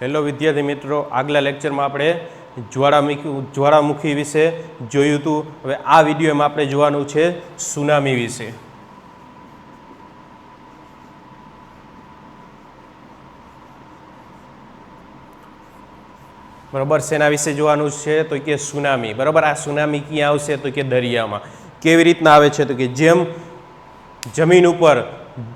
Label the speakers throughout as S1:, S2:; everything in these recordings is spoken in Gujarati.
S1: હેલો વિદ્યાર્થી મિત્રો, આગલા લેક્ચરમાં આપણે જ્વાળામુખી વિશે જોયું હતું. હવે આ વિડીયોમાં આપણે જોવાનું છે સુનામી વિશે. બરાબર, શેના વિશે જોવાનું છે તો કે સુનામી. બરાબર, આ સુનામી ક્યાં આવશે તો કે દરિયામાં. કેવી રીતના આવે છે તો કે જેમ જમીન ઉપર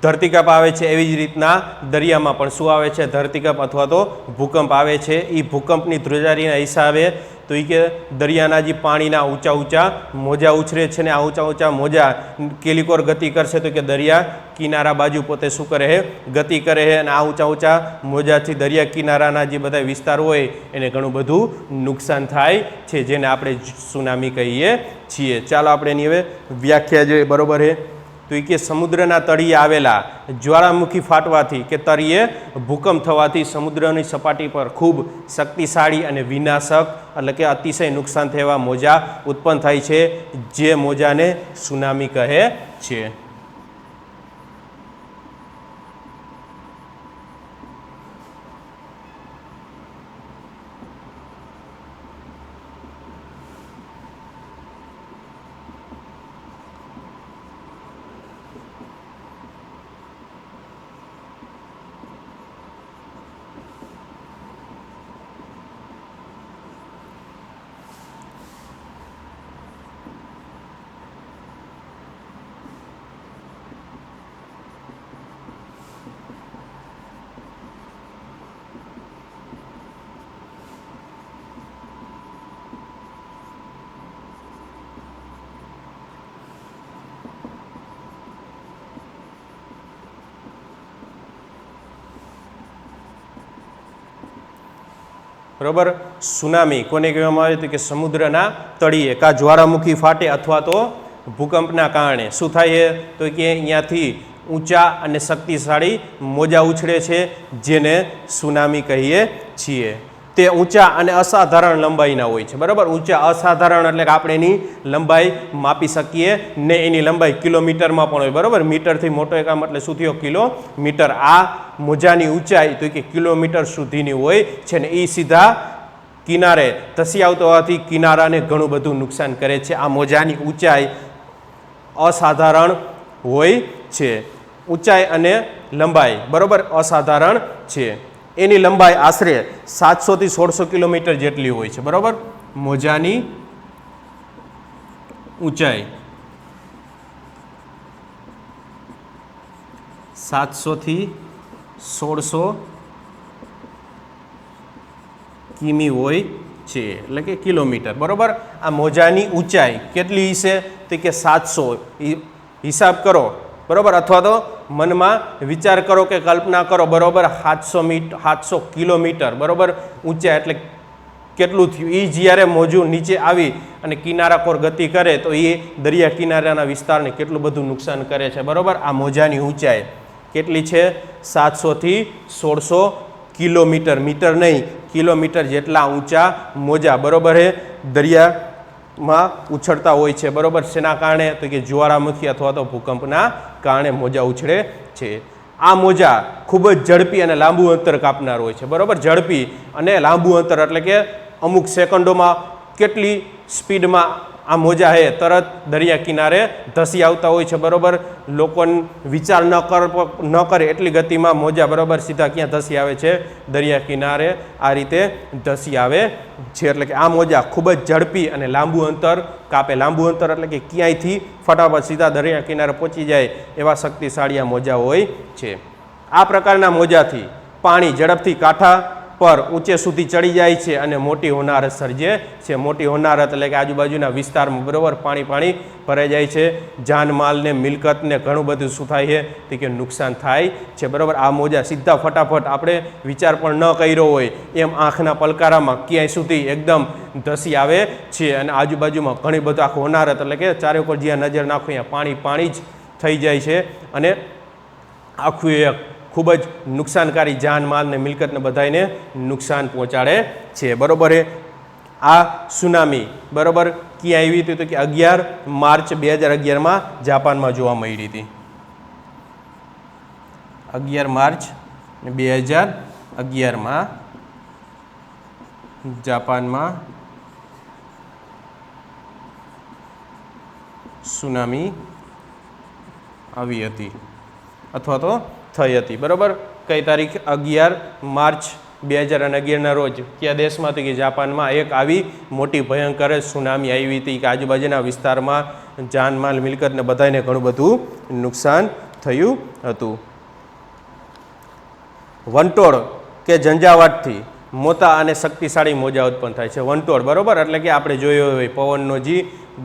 S1: ધરતીકંપ આવે છે એવી જ રીતના દરિયામાં પણ શું આવે છે, ધરતીકંપ અથવા તો ભૂકંપ આવે છે. એ ભૂકંપની ધ્રુજારીના હિસાબે તો એ કે દરિયાના જે પાણીના ઊંચા ઊંચા મોજા ઉછરે છે ને આ ઊંચા ઊંચા મોજા કેલિકોર ગતિ કરશે તો કે દરિયા કિનારા બાજુ પોતે શું કરે છે, ગતિ કરે છે. અને આ ઊંચા ઊંચા મોજાથી દરિયા કિનારાના જે બધા વિસ્તાર હોય એને ઘણું બધું નુકસાન થાય છે, જેને આપણે સુનામી કહીએ છીએ. ચાલો આપણે એની હવે વ્યાખ્યા જોઈએ. બરોબર છે, તો એ કે સમુદ્રના તળિયે આવેલા જ્વાળામુખી ફાટવાથી કે તળિયે ભૂકંપ થવાથી સમુદ્રની સપાટી પર ખૂબ શક્તિશાળી અને વિનાશક એટલે કે અતિશય નુકસાન થવા મોજા ઉત્પન્ન થાય છે, જે મોજાને સુનામી કહે છે. બરોબર, સુનામી કોને કહેવામાં આવે તો કે સમુદ્રના તળિયે કા જ્વાળામુખી ફાટે અથવા તો ભૂકંપના કારણે શું થાય છે તો કે અહીંયાથી ઊંચા અને શક્તિશાળી મોજા ઉછળે છે, જેને સુનામી કહીએ છીએ. તે ઊંચા અને અસાધારણ લંબાઈના હોય છે. બરાબર, ઊંચા અસાધારણ એટલે કે આપણે એની લંબાઈ માપી શકીએ ને એની લંબાઈ કિલોમીટરમાં પણ હોય. બરાબર, મીટરથી મોટો એકમ એટલે શું થયો, કિલોમીટર. આ મોજાની ઊંચાઈ તો કે કિલોમીટર સુધીની હોય છે ને એ સીધા કિનારે ધસી આવતો હોવાથી કિનારાને ઘણું બધું નુકસાન કરે છે. આ મોજાની ઊંચાઈ અસાધારણ હોય છે. ઊંચાઈ અને લંબાઈ બરાબર અસાધારણ છે. એની લંબાઈ આશરે 700 થી 1600 કિલોમીટર જેટલી હોય છે. બરાબર, મોજાની ઊંચાઈ 700 થી 1600 કિમી હોય છે એટલે કે કિલોમીટર. બરાબર, આ મોજાની ઊંચાઈ કેટલી છે તો કે 700. હિસાબ કરો. બરાબર, અથવા તો મનમાં વિચાર કરો કે કલ્પના કરો. બરાબર, 700 કિલોમીટર બરાબર ઊંચાઈ એટલે કેટલું થયું. એ જ્યારે મોજું નીચે આવી અને કિનારા પર ગતિ કરે તો એ દરિયા કિનારાના વિસ્તારને કેટલું બધું નુકસાન કરે છે. બરાબર, આ મોજાની ઊંચાઈ કેટલી છે, 700 થી 1600 કિલોમીટર. મીટર નહીં, કિલોમીટર જેટલા ઊંચા મોજા બરાબર એ દરિયામાં ઉછળતા હોય છે. બરાબર, શેના કારણે તો કે જ્વાળામુખી અથવા તો ભૂકંપના કારણે મોજા ઉછળે છે. આ મોજા ખૂબ જ ઝડપી અને લાંબુ અંતર કાપનાર હોય છે. બરાબર, ઝડપી અને લાંબુ અંતર એટલે કે અમુક સેકન્ડોમાં કેટલી સ્પીડમાં આ મોજા છે તરત દરિયા કિનારે ધસી આવતા હોય છે. બરાબર, લોકોને વિચાર ન કરે એટલી ગતિમાં મોજા બરાબર સીધા ક્યાં ધસી આવે છે, દરિયા કિનારે આ રીતે ધસી આવે છે. એટલે કે આ મોજા ખૂબ જ ઝડપી અને લાંબુ અંતર કાપે. લાંબુ અંતર એટલે કે ક્યાંયથી ફટાફટ સીધા દરિયા કિનારે પહોંચી જાય એવા શક્તિશાળી આ મોજા હોય છે. આ પ્રકારના મોજાથી પાણી ઝડપથી કાંઠા પર ઊંચે સુધી ચડી જાય છે અને મોટી હોનારત સર્જે છે. મોટી હોનારત એટલે કે આજુબાજુના વિસ્તારમાં બરાબર પાણી ભરાઈ જાય છે. જાનમાલને મિલકતને ઘણું બધું શું થાય છે તો કે નુકસાન થાય છે. બરાબર, આ મોજા સીધા ફટાફટ આપણે વિચાર પણ ન કર્યો હોય એમ આંખના પલકારામાં ક્યાંય સુધી એકદમ ધસી આવે છે અને આજુબાજુમાં ઘણી બધું આખું હોનારત એટલે કે ચારે ઉપર જ્યાં નજર નાખો અહીંયા પાણી જ થઈ જાય છે અને આખું એક ખૂબ જ નુકસાનકારી જાનમાલ ને મિલકતને બધાને નુકસાન પહોંચાડે છે. બરાબર, આ સુનામી બરાબર ક્યાં આવી હતી તો કે 11 માર્ચ 2011માં જાપાનમાં જોવા મળી હતી. 11 માર્ચ 2011માં જાપાનમાં સુનામી આવી હતી અથવા તો થઈ હતી, બરાબર. કઈ તારીખ? 11 માર્ચ 2011ના રોજ કયા દેશમાં હતી? કે જાપાનમાં એક આવી મોટી ભયંકર સુનામી આવી હતી કે આજુબાજુના વિસ્તારમાં જાનમાલ મિલકત ને બધાને ઘણું બધું નુકસાન થયું હતું. વંટોળ કે ઝંઝાવાતથી મોટા અને શક્તિશાળી મોજા ઉત્પન્ન થાય છે. વંટોળ, બરાબર, એટલે કે આપણે જોયો હોય પવનનો જે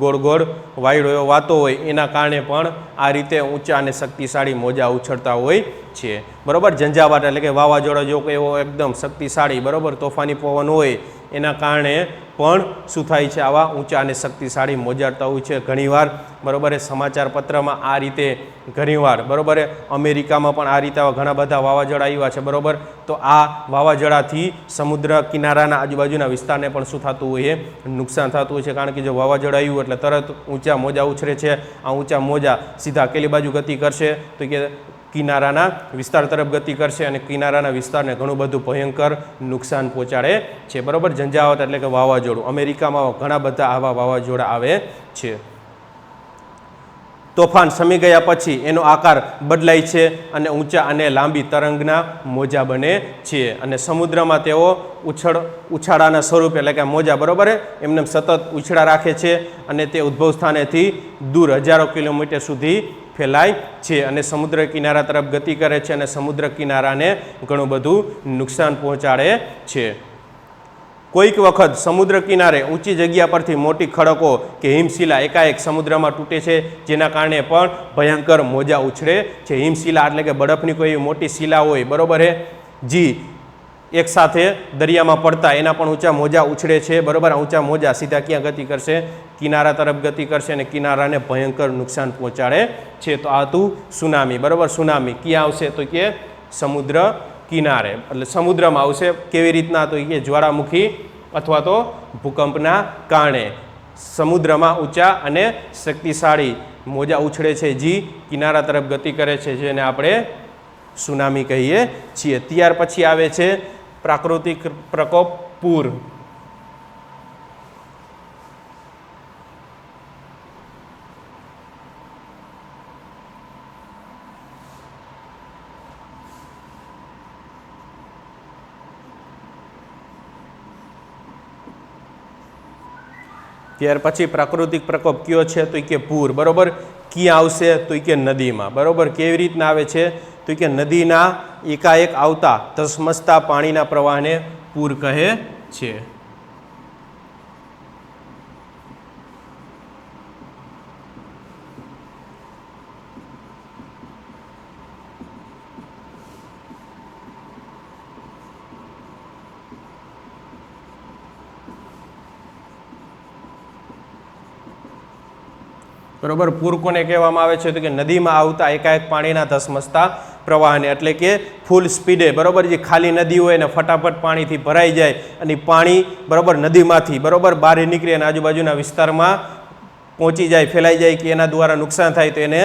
S1: ગોળ ગોળ વાયડો વાતો હોય એના કારણે પણ આ રીતે ઊંચા અને શક્તિશાળી મોજા ઉછળતા હોય છે, બરાબર. ઝંઝાવાત એટલે કે વાવાઝોડા જેવો એવો એકદમ શક્તિશાળી, બરાબર, તોફાની પવન હોય એના કારણે પણ શું થાય છે? આવા ઊંચા અને શક્તિશાળી મોજાડતા હોય છે. ઘણીવાર, બરાબર, સમાચાર પત્રમાં આ રીતે ઘણીવાર, બરાબર, અમેરિકામાં પણ આ રીતે આવા ઘણા બધા વાવાઝોડા આવ્યા છે, બરાબર. તો આ વાવાઝોડાથી સમુદ્ર કિનારાના આજુબાજુના વિસ્તારને પણ શું થતું હોય? નુકસાન થતું હોય છે. કારણ કે જો વાવાઝોડા આવ્યું એટલે તરત ઊંચા મોજા ઉછળે છે. આ ઊંચા મોજા સીધા કેલી બાજુ ગતિ કરશે? તો કે કિનારાના વિસ્તાર તરફ ગતિ કરશે અને કિનારાના વિસ્તારને ઘણું બધું ભયંકર નુકસાન પહોંચાડે છે, બરાબર. ઝંઝાવાત એટલે કે વાવાઝોડું. અમેરિકામાં ઘણા બધા આવા વાવાઝોડા આવે છે. તોફાન શમી ગયા પછી એનો આકાર બદલાય છે અને ઊંચા અને લાંબી તરંગના મોજા બને છે અને સમુદ્રમાં તેઓ ઉછાળાના સ્વરૂપે એટલે કે મોજા, બરાબર, એમને સતત ઉછળા રાખે છે અને તે ઉદ્ભવ સ્થાનેથી દૂર હજારો કિલોમીટર સુધી ફેલાય છે અને સમુદ્ર કિનારા તરફ ગતિ કરે છે અને સમુદ્ર કિનારાને ઘણું બધું નુકસાન પહોંચાડે છે. કોઈક વખત સમુદ્ર કિનારે ઊંચી જગ્યા પરથી મોટી ખડકો કે હિમશિલા એકાએક સમુદ્રમાં તૂટે છે, જેના કારણે પણ ભયંકર મોજા ઉછળે છે. હિમશિલા એટલે કે બરફની કોઈ મોટી શિલા હોય, બરાબર, જી એક સાથે દરિયામાં પડતા એના પણ ઊંચા મોજા ઉછળે છે, બરાબર. ઊંચા મોજા સીધા ક્યાં ગતિ કરશે? કિનારા તરફ ગતિ કરશે અને કિનારાને ભયંકર નુકસાન પહોંચાડે છે. તો આ હતું સુનામી, બરાબર. સુનામી ક્યાં આવશે? તો કે સમુદ્ર કિનારે, એટલે સમુદ્રમાં આવશે. કેવી રીતના? તો કે જ્વાળામુખી અથવા તો ભૂકંપના કારણે સમુદ્રમાં ઊંચા અને શક્તિશાળી મોજા ઉછળે છે, જે કિનારા તરફ ગતિ કરે છે, જેને આપણે સુનામી કહીએ છીએ. ત્યાર પછી આવે છે પ્રાકૃતિક પ્રકોપ, પૂર. ત્યાર પછી પ્રાકૃતિક પ્રકોપ કયો છે? તો કે પૂર, બરાબર. ક્યાં આવશે? તો કે નદીમાં, બરાબર. કેવી રીતના આવે છે? તો કે નદીના એકાએક આવતા ધસમસતા પાણીના પ્રવાહને પૂર કહે છે. બરાબર. પૂર કોને કહેવામાં આવે છે? તો કે નદીમાં આવતા એકાએક પાણીના ધસમસતા પ્રવાહને, એટલે કે ફૂલ સ્પીડે, બરાબર, જે ખાલી નદી હોય ને ફટાફટ પાણીથી ભરાઈ જાય અને પાણી, બરાબર, નદીમાંથી, બરાબર, બહાર નીકળી અને આજુબાજુના વિસ્તારમાં પહોંચી જાય, ફેલાઈ જાય કે એના દ્વારા નુકસાન થાય, તો એને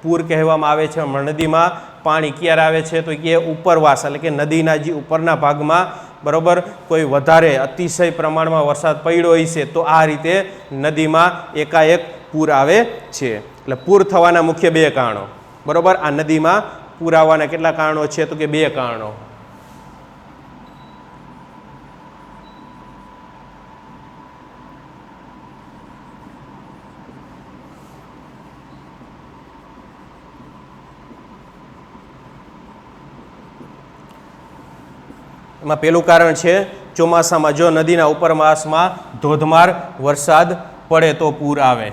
S1: પૂર કહેવામાં આવે છે. નદીમાં પાણી ક્યારે આવે છે? તો કે ઉપરવાસ એટલે કે નદીના જે ઉપરના ભાગમાં, બરાબર, કોઈ વધારે અતિશય પ્રમાણમાં વરસાદ પડ્યો હોય છે તો આ રીતે નદીમાં એકાએક પૂર આવે છે. એટલે પૂર થવાના મુખ્ય બે કારણો, બરાબર. આ નદીમાં પૂર આવવાના કેટલા કારણો છે? તો કે બે કારણો. એમાં પહેલું કારણ છે ચોમાસામાં જો નદીના ઉપરવાસમાં ધોધમાર વરસાદ પડે તો પૂર આવે.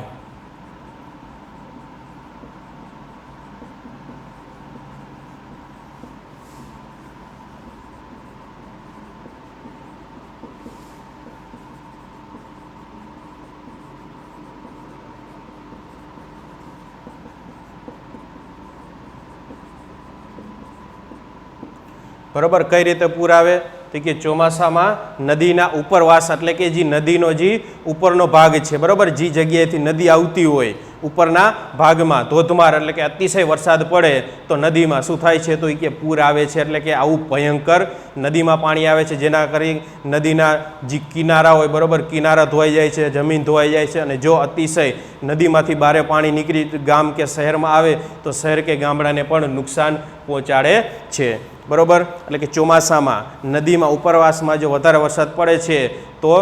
S1: બરાબર. કઈ રીતે પૂર આવે? તો કે ચોમાસામાં નદીના ઉપરવાસ એટલે કે જે નદીનો જે ઉપરનો ભાગ છે, બરાબર, જે જગ્યાએથી નદી આવતી હોય, ઉપરના ભાગમાં ધોધમાર એટલે કે અતિશય વરસાદ પડે તો નદીમાં શું થાય છે તો એ કે પૂર આવે છે, એટલે કે આવું ભયંકર નદીમાં પાણી આવે છે, જેના કરી નદીના જે કિનારા હોય બરાબર, કિનારા ધોવાઈ જાય છે, જમીન ધોવાઈ જાય છે, અને જો અતિશય નદીમાંથી બારે પાણી નીકળી ગામ કે શહેરમાં આવે તો શહેર કે ગામડાને પણ નુકસાન પહોંચાડે છે બરાબર. એટલે કે ચોમાસામાં નદીમાં ઉપરવાસમાં જો વધારે વરસાદ પડે છે તો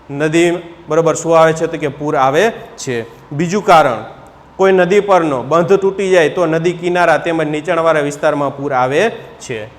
S1: નદી બરાબર શું આવે છે તો કે પૂર આવે છે. બીજું કારણ, કોઈ નદી પરનો બંધ તૂટી જાય તો નદી કિનારા તેમજ નીચાણવાળા વિસ્તારમાં પૂર આવે છે.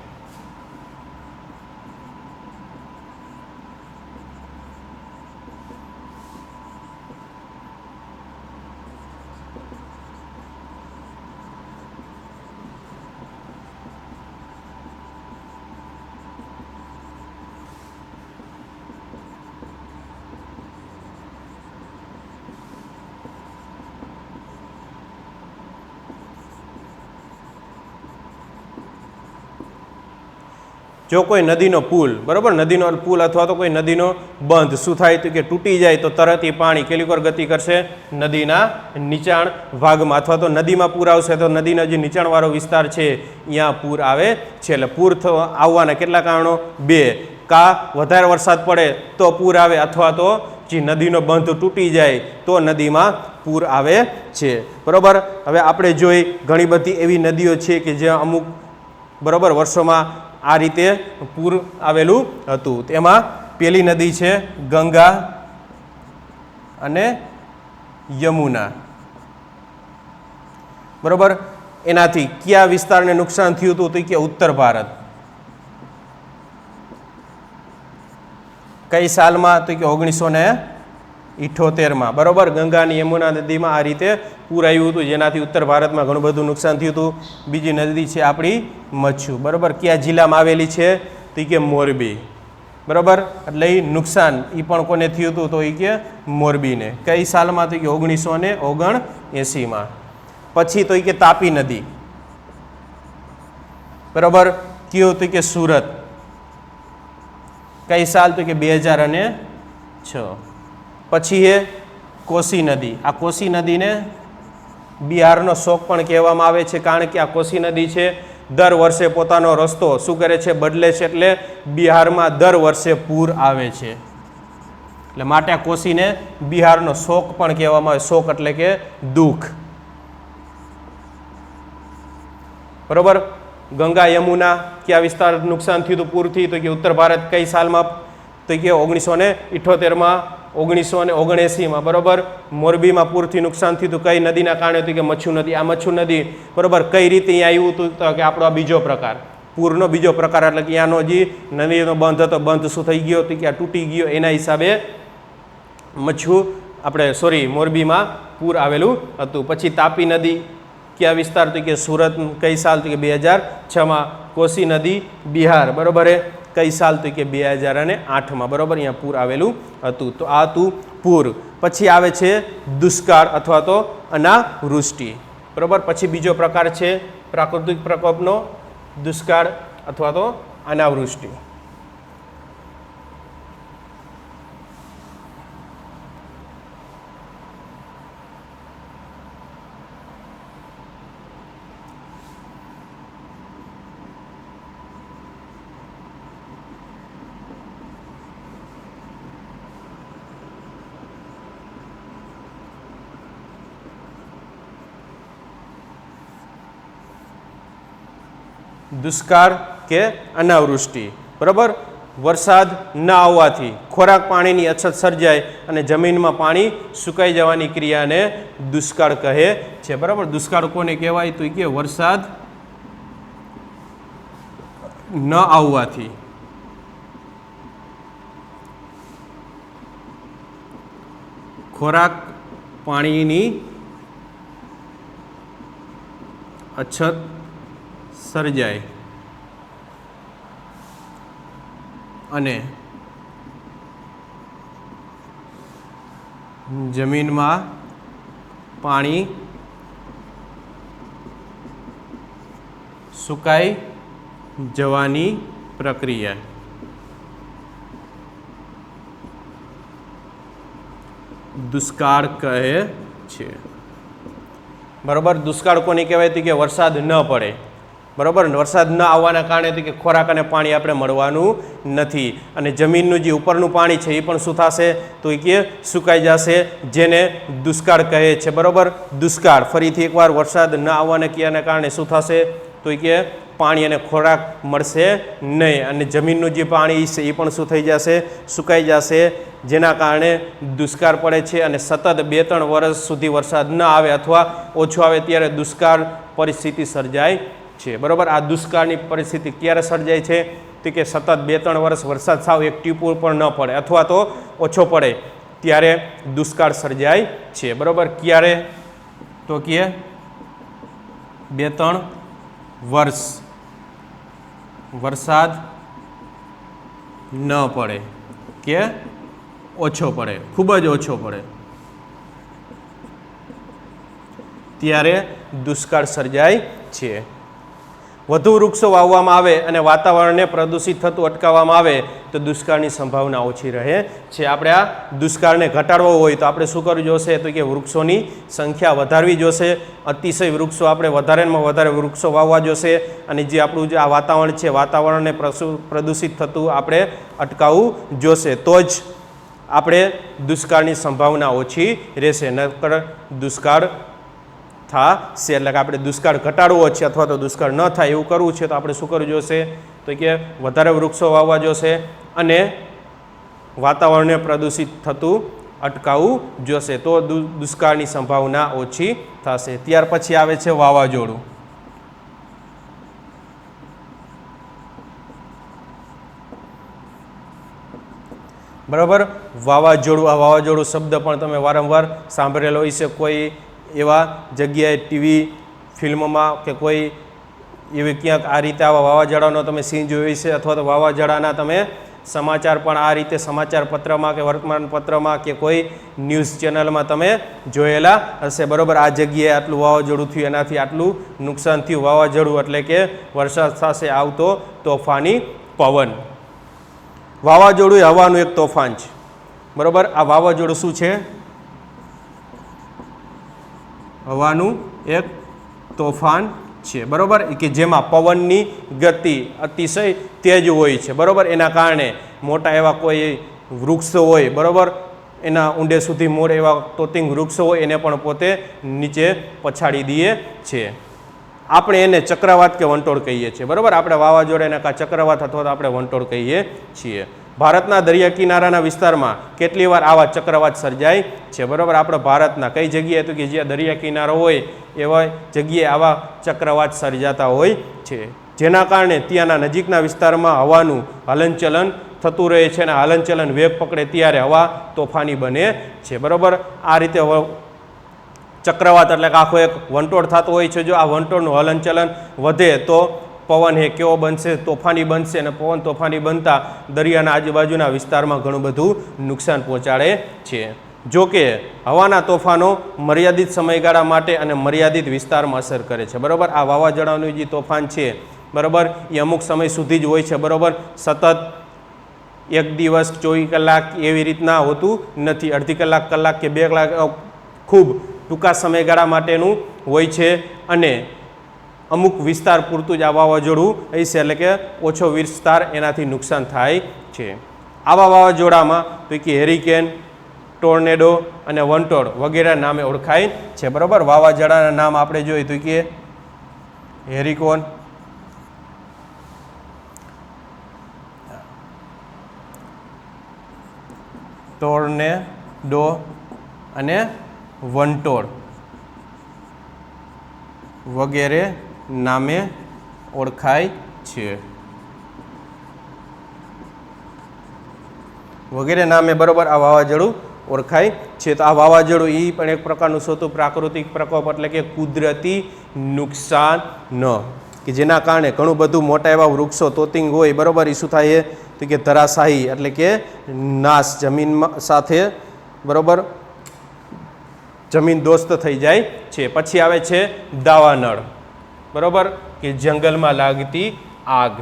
S1: જો કોઈ નદીનો પુલ બરાબર, નદીનો પુલ અથવા તો કોઈ નદીનો બંધ શું થાય તો કે તૂટી જાય તો તરત એ પાણી કેટલી વાર ગતિ કરશે નદીના નીચાણ ભાગમાં, અથવા તો નદીમાં પૂર આવશે તો નદીનો જે નીચાણવાળો વિસ્તાર છે ત્યાં પૂર આવે છે. એટલે પૂર આવવાના કેટલા કારણો? બે, કા વધારે વરસાદ પડે તો પૂર આવે, અથવા તો જે નદીનો બંધ તૂટી જાય તો નદીમાં પૂર આવે છે બરાબર. હવે આપણે જોઈ ઘણી બધી એવી નદીઓ છે કે જ્યાં અમુક બરાબર વર્ષોમાં આ રીતે પૂર આવેલું હતું. તેમાં પેલી નદી છે ગંગા અને યમુના બરાબર. એનાથી કયા વિસ્તારને નુકસાન થયું હતું તો કે ઉત્તર ભારત. કઈ સાલમાં તો કે 1978માં બરાબર. ગંગા અને યમુના નદીમાં આ રીતે પૂર આવ્યું હતું, જેનાથી ઉત્તર ભારતમાં ઘણું બધું નુકસાન થયું હતું. બીજી નદી છે આપણી મચ્છુ બરાબર. કયા જિલ્લામાં આવેલી છે તો કે મોરબી બરાબર. એટલે એ નુકસાન એ પણ કોને થયું હતું તો એ કે મોરબીને. કઈ સાલમાં તો કે 1979માં. પછી તો કે તાપી નદી બરાબર. કયું તો કે સુરત. કઈ સાલ તો કે 2006. પછી એ કોસી નદી. આ કોસી નદીને બિહારનો શોક પણ કહેવામાં આવે છે, કારણ કે આ કોસી નદી છે દર વર્ષે પોતાનો રસ્તો શું કરે છે બદલે છે, એટલે બિહારમાં દર વર્ષે પૂર આવે છે. એટલે માટે આ કોસીને બિહારનો શોક પણ કહેવામાં આવે. શોક એટલે કે દુઃખ બરોબર. ગંગા યમુના કયા વિસ્તાર નુકસાન થયું હતું પૂરથી તો કે ઉત્તર ભારત. કઈ સાલમાં તો કે 1978માં, 1979માં બરોબર. મોરબીમાં પૂરથી નુકસાન થયું હતું. કઈ નદીના કારણે હતું કે મચ્છુ નદી. આ મચ્છુ નદી બરોબર કઈ રીતે અહીંયા આવ્યું હતું તો કે આપણો આ બીજો પ્રકાર, પૂરનો બીજો પ્રકાર, એટલે કે ત્યાંનો જે નદીનો બંધ હતો, બંધ શું થઈ ગયો તો કે આ તૂટી ગયો, એના હિસાબે મચ્છુ આપણે મોરબીમાં પૂર આવેલું હતું. પછી તાપી નદી કયા વિસ્તાર તો કે સુરત. કઈ સાલ તો કે 2006માં. કોસી નદી બિહાર બરોબર. કઈ સાલ તો કે 2008માં બરોબર. અહીંયા પૂર આવેલું હતું. તો આ હતું પૂર. પછી આવે છે દુષ્કાળ અથવા તો અનાવૃષ્ટિ બરોબર. પછી બીજો પ્રકાર છે પ્રાકૃતિક પ્રકોપનો દુષ્કાળ અથવા તો અનાવૃષ્ટિ. દુષ્કાળ કે અનાવૃષ્ટિ બરાબર. વરસાદ ન આવવાથી ખોરાક પાણીની અછત સર્જાય અને જમીનમાં પાણી સુકાઈ જવાની ક્રિયાને દુષ્કાળ કહે છે બરાબર. દુષ્કાળ કોને કહેવાય તો કે વરસાદ ન આવવાથી ખોરાક પાણીની અછત સર્જાય અને જમીનમાં પાણી સુકાઈ જવાની પ્રક્રિયા દુષ્કાળ કહે છે. બરાબર. દુષ્કાળ કોને કહેવાય તો કે વરસાદ ન પડે. બરાબર. વરસાદ ન આવવાના કારણે કે ખોરાક અને પાણી આપણે મળવાનું નથી, અને જમીનનું જે ઉપરનું પાણી છે એ પણ શું થશે તો કે સુકાઈ જશે, જેને દુષ્કાળ કહે છે. બરાબર. દુષ્કાળ ફરીથી એકવાર વરસાદ ન આવવાના કારણે શું થશે તો કે પાણી અને ખોરાક મળશે નહીં, અને જમીનનું જે પાણી છે એ પણ શું થઈ જશે, સુકાઈ જશે, જેના કારણે દુષ્કાળ પડે છે. અને સતત 2-3 વર્ષ સુધી વરસાદ ન આવે અથવા ઓછો આવે ત્યારે દુષ્કાળ પરિસ્થિતિ સર્જાય છે. બરાબર. આ દુષ્કાળની પરિસ્થિતિ ક્યારે સર્જાય છે તો કે સતત 2-3 વર્ષ વરસાદ સાવ એક ટીપું પણ ન પડે અથવા તો ઓછો પડે ત્યારે દુષ્કાળ સર્જાય છે. બરાબર. ક્યારે તો કે 2-3 વર્ષ વરસાદ ન પડે કે ઓછો પડે, ખૂબ જ ઓછો પડે ત્યારે દુષ્કાળ સર્જાય છે. વધુ વૃક્ષો વાવવામાં આવે અને વાતાવરણને પ્રદૂષિત થતું અટકાવવામાં આવે તો દુષ્કાળની સંભાવના ઓછી રહે છે. આપણે આ દુષ્કાળને ઘટાડવો હોય તો આપણે શું કરવું જોશે તો કે વૃક્ષોની સંખ્યા વધારવી જોશે. અતિશય વૃક્ષો આપણે વધારેમાં વધારે વૃક્ષો વાવવા જોશે, અને જે આપણું જે આ વાતાવરણ છે વાતાવરણને પ્રદૂષિત થતું આપણે અટકાવવું જોશે, તો જ આપણે દુષ્કાળની સંભાવના ઓછી રહેશે. નકર દુષ્કાળ થશે. એટલે કે આપણે દુષ્કાળ ઘટાડવો છે અથવા તો દુષ્કાળ ન થાય એવું કરવું છે તો આપણે શું કરવું જોશે તો કે વધારે વૃક્ષો વાવવા જોશે અને વાતાવરણને પ્રદૂષિત થતું અટકાવવું જોશે, તો દુષ્કાળની સંભાવના ઓછી થશે. ત્યાર પછી આવે છે વાવાઝોડું. બરાબર. વાવાઝોડું, આ વાવાઝોડું શબ્દ પણ તમે વારંવાર સાંભળેલો હોય છે. કોઈ એવા જગ્યાએ ટીવી ફિલ્મોમાં કે કોઈ એવી ક્યાંક આ રીતે આવા વાવાઝોડાનો તમે સીન જોયો છે, અથવા તો વાવાઝોડાના તમે સમાચાર પણ આ રીતે સમાચાર પત્રમાં કે વર્તમાનપત્રમાં કે કોઈ ન્યૂઝ ચેનલમાં તમે જોયેલા હશે. બરાબર. આ જગ્યાએ આટલું વાવાઝોડું થયું, એનાથી આટલું નુકસાન થયું. વાવાઝોડું એટલે કે વરસાદ સાથે આવતો તોફાની પવન. વાવાઝોડું એ હવાનું એક તોફાન છે. બરાબર. આ વાવાઝોડું શું છે? હવાનું એક તોફાન છે. બરાબર. કે જેમાં પવનની ગતિ અતિશય તેજ હોય છે. બરાબર. એના કારણે મોટા એવા કોઈ વૃક્ષો હોય, બરાબર, એના ઊંડે સુધી મોડ એવા તોતિંગ વૃક્ષો હોય એને પણ પોતે નીચે પછાડી દે છે. આપણે એને ચક્રવાત કે વંટોળ કહીએ છીએ. બરાબર. આપણે વાવાઝોડાને કાં ચક્રવાત અથવા તો આપણે વંટોળ કહીએ છીએ. ભારતના દરિયા કિનારાના વિસ્તારમાં કેટલી વાર આવા ચક્રવાત સર્જાય છે. બરાબર. આપણે ભારતના કઈ જગ્યાએ તો કે જ્યાં દરિયા કિનારો હોય એવા જગ્યાએ આવા ચક્રવાત સર્જાતા હોય છે, જેના કારણે ત્યાંના નજીકના વિસ્તારમાં હવાનું હલનચલન થતું રહે છે, અને હલનચલન વેગ પકડે ત્યારે હવા તોફાની બને છે. બરાબર. આ રીતે ચક્રવાત એટલે કે આખો એક વંટોળ થતો હોય છે. જો આ વંટોળનું હલનચલન વધે તો પવન એ કેવો બનશે? તોફાની બનશે, અને પવન તોફાની બનતા દરિયાના આજુબાજુના વિસ્તારમાં ઘણું બધું નુકસાન પહોંચાડે છે. જો કે હવાના તોફાનો મર્યાદિત સમયગાળા માટે અને મર્યાદિત વિસ્તારમાં અસર કરે છે. બરાબર. આ વાવાઝોડાનું જે તોફાન છે, બરાબર, એ અમુક સમય સુધી જ હોય છે. બરાબર. સતત 1 દિવસ 24 કલાક એવી રીતના હોતું નથી. અડધી કલાક, કલાક કે 2 કલાક ખૂબ ટૂંકા સમયગાળા માટેનું હોય છે, અને અમુક વિસ્તાર પૂરતું જ આ વાવાઝોડું એ છે, એટલે કે ઓછો વિસ્તાર એનાથી નુકસાન થાય છે. આવા વાવાઝોડામાં તો કે હેરિકેન, ટોર્નેડો અને વંટોળ વગેરે નામે ઓળખાય છે. બરાબર. વાવાઝોડાના નામ આપણે જોઈએ તો કે હેરિકોન, ટોર્નેડો અને વંટોળ વગેરે નામે ઓળખાય છે. વગેરે નામે, બરાબર, આ વાવાઝોડું ઓળખાય છે. તો આ વાવાઝોડું એ પણ એક પ્રકારનું શું? પ્રાકૃતિક પ્રકોપ એટલે કે કુદરતી નુકસાન કે જેના કારણે ઘણું બધું મોટા એવા વૃક્ષો તોતિંગ હોય, બરાબર, એ શું થાય તો કે ધરાશાયી એટલે કે નાશ જમીનમાં સાથે, બરાબર, જમીન દોસ્ત થઈ જાય છે. પછી આવે છે દાવાનળ. બરાબર. કે જંગલમાં લાગતી આગ.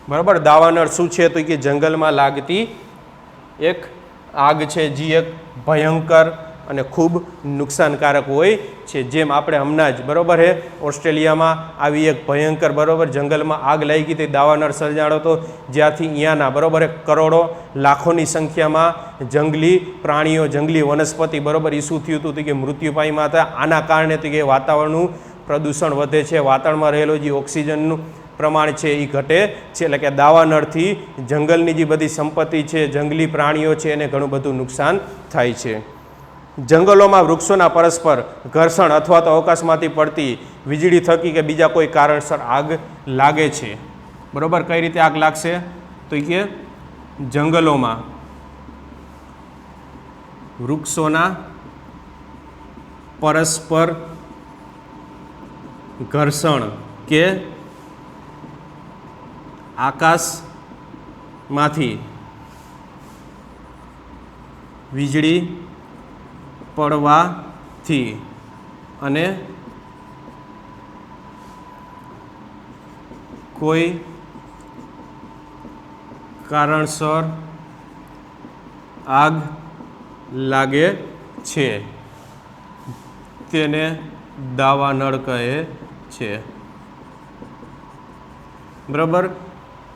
S1: બરાબર. દાવાનળ શું છે તો કે જંગલમાં લાગતી એક આગ છે, જે એક ભયંકર અને ખૂબ નુકસાનકારક હોય છે. જેમ આપણે હમણાં જ બરાબર હે ઓસ્ટ્રેલિયામાં આવી એક ભયંકર બરાબર જંગલમાં આગ લાગી હતી, દાવાનળ સર્જાણો હતો, જ્યાંથી અહીંયાના બરાબર કરોડો લાખોની સંખ્યામાં જંગલી પ્રાણીઓ, જંગલી વનસ્પતિ બરાબર ઇસ્યુ થયું હતું કે મૃત્યુ પામ્યા હતા. આના કારણે કે વાતાવરણનું પ્રદૂષણ વધે છે, વાતાવરણમાં રહેલો જે ઓક્સિજનનું પ્રમાણ છે એ ઘટે છે. એટલે કે દાવાનળથી જંગલની જે બધી સંપત્તિ છે, જંગલી પ્રાણીઓ છે, એને ઘણું બધું નુકસાન થાય છે. જંગલોમાં વૃક્ષોના પરસ્પર ઘર્ષણ અથવા તો અવકાશમાંથી પડતી વીજળી થકી કે બીજા કોઈ કારણસર આગ લાગે છે. બરાબર. કઈ રીતે આગ લાગશે તો કે જંગલોમાં વૃક્ષોના પરસ્પર ઘર્ષણ કે આકાશમાંથી વીજળી પડવાથી અને કોઈ કારણસર આગ લાગે છે તેને દાવાનળ કહે છે. બરાબર.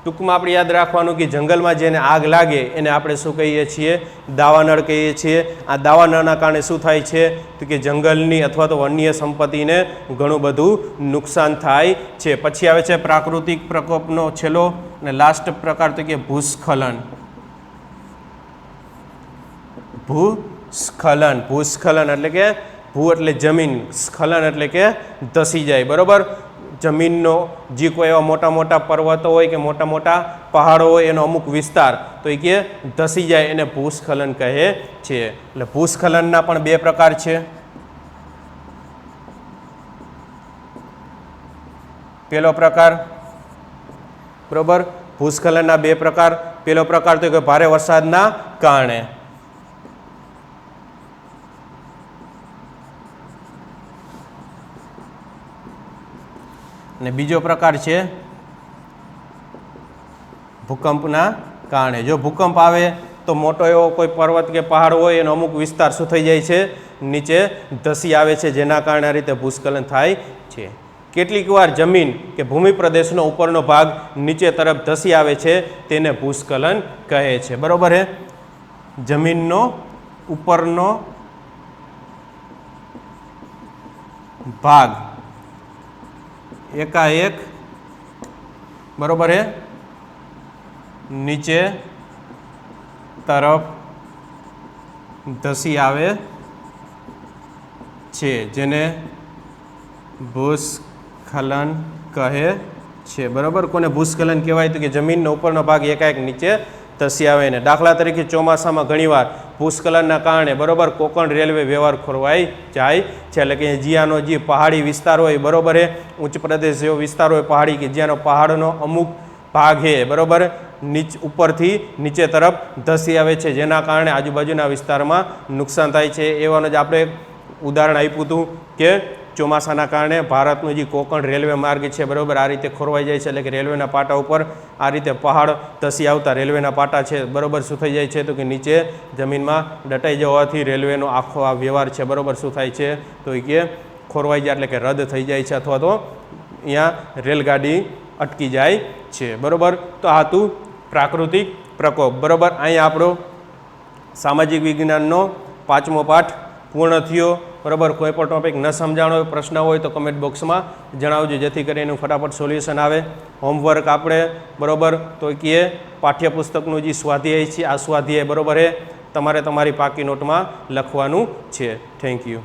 S1: ટૂંકમાં આપણે યાદ રાખવાનું કે જંગલમાં જેને આગ લાગે એને આપણે શું કહીએ છીએ? દાવાનળ કહીએ છીએ. આ દાવાનળના કારણે શું થાય છે તો કે જંગલની અથવા તો વન્ય સંપત્તિને ઘણું બધું નુકસાન થાય છે. પછી આવે છે પ્રાકૃતિક પ્રકોપનો છેલ્લો અને લાસ્ટ પ્રકાર તો કે ભૂસ્ખલન. ભૂસ્ખલન. ભૂસ્ખલન એટલે કે ભૂ એટલે જમીન, સ્ખલન એટલે કે ધસી જાય. બરાબર. જમીનનો જે કોઈ એવા મોટા મોટા પર્વતો હોય કે મોટા મોટા પહાડો હોય એનો અમુક વિસ્તાર તો એ કે ધસી જાય એને ભૂસ્ખલન કહે છે. એટલે ભૂસ્ખલનના પણ બે પ્રકાર છે. પહેલો પ્રકાર બરાબર ભૂસ્ખલનના બે પ્રકાર. પહેલો પ્રકાર તો કે ભારે વરસાદના કારણે, અને બીજો પ્રકાર છે ભૂકંપના કારણે. જો ભૂકંપ આવે તો મોટો એવો કોઈ પર્વત કે પહાડ હોય એનો અમુક વિસ્તાર શું થઈ જાય છે? નીચે ધસી આવે છે, જેના કારણે આ રીતે ભૂસ્ખલન થાય છે. કેટલીક વાર જમીન કે ભૂમિ પ્રદેશનો ઉપરનો ભાગ નીચે તરફ ધસી આવે છે તેને ભૂસ્ખલન કહે છે. બરાબર હે. જમીનનો ઉપરનો ભાગ એકાએક બરાબર હે નીચે તરફ ધસી આવે છે જેને ભૂસ્ખલન કહે છે. બરાબર. કોને ભૂસ્ખલન કહેવાય તો કે જમીનનો ઉપરનો ભાગ એકાએક નીચે ધસી આવે ને. દાખલા તરીકે ચોમાસામાં ઘણીવાર ભૂસ્ખલનના કારણે બરાબર કોકણ રેલવે વ્યવહાર ખોરવાઈ જાય છે. એટલે કે જ્યાંનો જે પહાડી વિસ્તાર હોય બરાબર હે ઉચ્ચ પ્રદેશ જેવો વિસ્તાર હોય પહાડી કે જ્યાંનો પહાડનો અમુક ભાગ છે બરાબર ઉપરથી નીચે તરફ ધસી આવે છે, જેના કારણે આજુબાજુના વિસ્તારમાં નુકસાન થાય છે. એવાનું જ આપણે ઉદાહરણ આપ્યું હતું કે ચોમાસાના કારણે ભારતનો જે કોકણ રેલવે માર્ગ છે બરાબર આ રીતે ખોરવાઈ જાય છે. એટલે કે રેલવેના પાટા ઉપર આ રીતે પહાડ ધસી આવતા રેલવેના પાટા છે બરાબર શું થઈ જાય છે તો કે નીચે જમીનમાં દટાઈ જવાથી રેલવેનો આખો આ વ્યવહાર છે બરાબર શું થાય છે તો એ કે ખોરવાઈ જાય, એટલે કે રદ થઈ જાય છે અથવા તો અહીંયા રેલગાડી અટકી જાય છે. બરાબર. તો આ હતું પ્રાકૃતિક પ્રકોપ. બરાબર. અહીંયા આપણો સામાજિક વિજ્ઞાનનો 5મો પાઠ પૂર્ણ થયો. બરાબર. કોઈ પણ ટોપિક ન સમજાણો હોય, પ્રશ્ન હોય તો કમેન્ટ બોક્સમાં જણાવજો, જેથી કરીને એનું ફટાફટ સોલ્યુશન આવે. હોમવર્ક આપણે બરાબર તો કે પાઠ્યપુસ્તકનું જે સ્વાધ્યાય છે આ સ્વાધ્યાય બરાબર એ તમારે તમારી પાકી નોટમાં લખવાનું છે. Thank you.